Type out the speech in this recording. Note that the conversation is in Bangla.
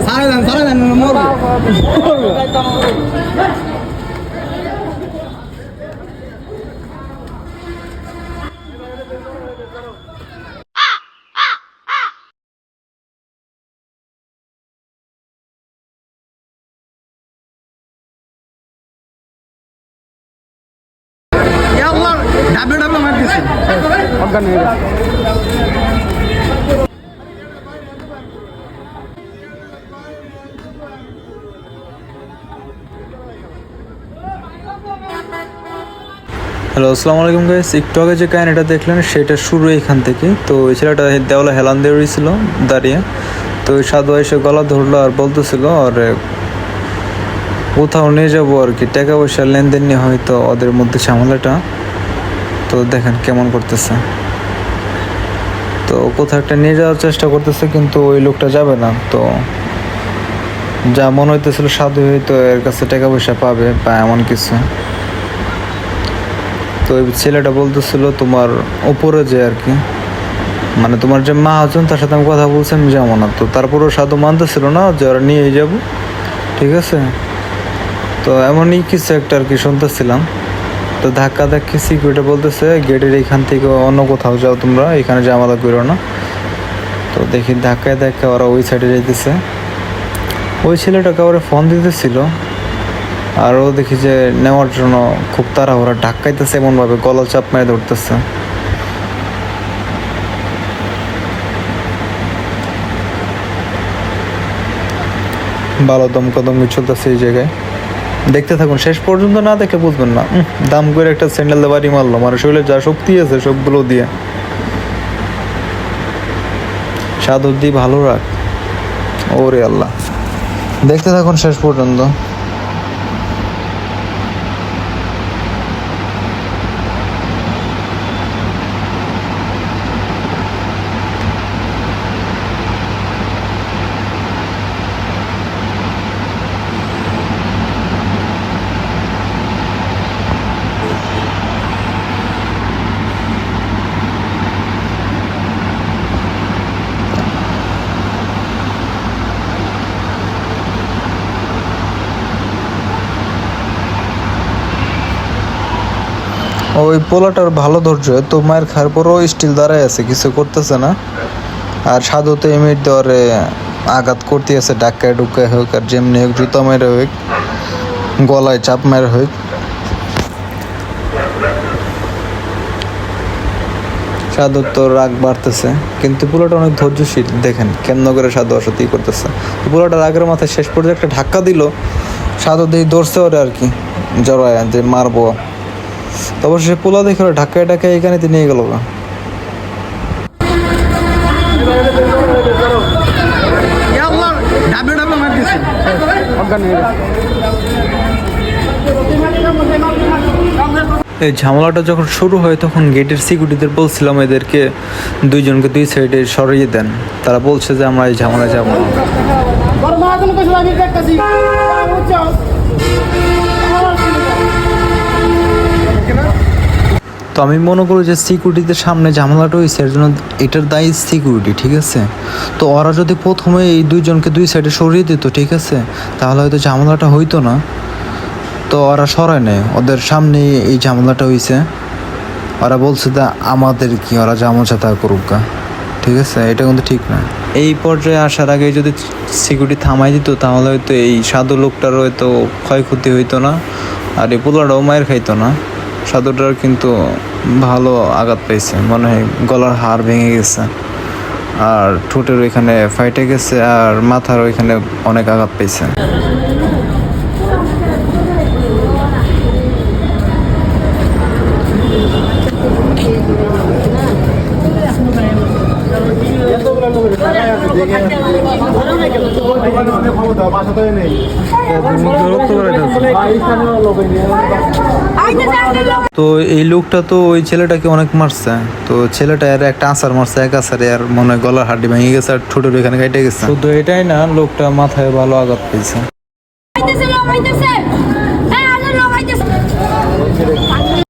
সারা দেন মরবে। ডাবলে ডাবলে মারতেছে অজ্ঞান হয়ে গেছে। হ্যালো, আসসালামু আলাইকুম গাইস। একটু আগে যে কাহিনিটা দেখলেন সেটা শুরু এখান থেকে। তো এই ছেলেটা দেওয়ালে হেলান দিয়ে রয়েছিল দাঁড়িয়ে। তো ওই সাধু এসে গলা ধরলো আর বলতেছিল আর কোথাও নিয়ে যাবো আর কি, টাকা পয়সা লেনদেন নিয়ে হয়তো ওদের মধ্যে ঝামেলাটা। তো দেখেন কেমন করতেছে। তো কোথাও একটা নিয়ে যাওয়ার চেষ্টা করতেছে কিন্তু ওই লোকটা যাবে না। তো যা মনে হইতেছিল সাধু হয়তো এর কাছে টাকা পয়সা পাবে বা এমন কিছু। তো ওই ছেলেটা বলতেছিল তোমার উপরে যে আর কি, মানে তোমার যে মা আছেন তার সাথে আমি কথা বলছি, আমি যাবো না। তো তারপরেও সাধু মানতেছিল না যে ওরা নিয়েই যাবো, ঠিক আছে। তো এমনই কিছু একটা আর কি শুনতেছিলাম। তো ধাক্কা ধাক্কি সিকিউরিটি বলতেছে গেটের এইখান থেকে অন্য কোথাও যাও তোমরা, এখানে জামালা করো না। তো দেখি ধাক্কায় ধাক্কা ওরা ওই সাইডে যাইতেছে। ওই ছেলেটাকে ওরা ফোন দিতেছিল আর ও দেখি যে নেওয়ার জন্য খুব তাড়াহুড়া ধাক্কাইতেছে, এমনভাবে গলা চাপ মেরে ধরতেছে। ভালো দমকদমকি চলতেছে এই জায়গায়। দেখতে থাকুন, শেষ পর্যন্ত না দেখলে বুঝবেন না। দাম করে একটা স্যান্ডেল দিয়ে বাড়ি মারলো, মানে শরীরে যা শক্তি আছে সবগুলো দিয়ে। সাধুর দি ভালো রাখ, ওরে আল্লাহ। দেখতে থাকুন শেষ পর্যন্ত। ওই পোলাটার ভালো ধৈর্য, তো মায়ের খাওয়ার পরও স্টিল দাঁড়ায় আছে, কিছু করতেছে না। আর সাধু তো এমনি দরে আঘাত করতে আছে, ডাক্কায় ডুক্কায় হোক আর যেমনি হোক, জুতা মেরে হোক, গলায় চাপ মেরে হোক। সাধুর তো রাগ বাড়তেছে কিন্তু পোলাটা অনেক ধৈর্যশীল। দেখেন কেমন করে সাধু অসতি করতেছে। পোলাটার রাগের মাথায় শেষ পর্যন্ত একটা ধাক্কা দিল, সাধু দিয়ে ধরছে ওরে আর কি, জড়ায় যে মারবো। তবে সে পোলা দেখে ওরা ঢাকায় ঢাকায় এখানে নিয়ে গেল। ডাবলে ডাবলে মারতেছে অজ্ঞান হয়ে গেছে। এই ঝামেলাটা যখন শুরু হয় তখন গেটের সিকিউরিটিদের বলছিলাম এদেরকে দুইজনকে দুই সাইডে সরিয়ে দেন। তারা বলছে যে আমরা এই ঝামেলা যাবো না। তো আমি মনে করি যে সিকিউরিটিদের সামনে ঝামেলাটা হয়েছে এর জন্য এটার দায়ী সিকিউরিটি, ঠিক আছে। তো ওরা যদি প্রথমে এই দুইজনকে দুই সাইডে সরিয়ে দিত, ঠিক আছে, তাহলে হয়তো ঝামেলাটা হইতো না। তো ওরা সরায় নেয়, ওদের সামনে এই ঝামেলাটা হয়েছে। ওরা বলছে যে আমাদের কি, ওরা জামা তা করুক, ঠিক আছে। এটা কিন্তু ঠিক না। এই পর্যায়ে আসার আগে যদি সিকিউরিটি থামাই দিত তাহলে হয়তো এই সাধু লোকটার হয়তো ক্ষয়ক্ষতি হইতো না, আর এই পোলাটাও মায়ের খাইতো না। সাধুটার কিন্তু ভালো আঘাত পেয়েছে, মনে হয় গলার হাড় ভেঙে গেছে আর ঠোঁটের ওইখানে ফাইটে গেছে আর মাথার ওইখানে অনেক আঘাত পেয়েছে। তো এই লোকটা তো ওই ছেলেটাকে অনেক মারছে। তো ছেলেটা আর একটা আছাড় মারছে, এক আছাড়ে আর মনে হয় গলার হাড্ডি ভেঙে গেছে আর ঠোঁটের এখানে কেটে গেছে। শুধু এটাই না, লোকটা মাথায় ভালো আঘাত পেয়েছে।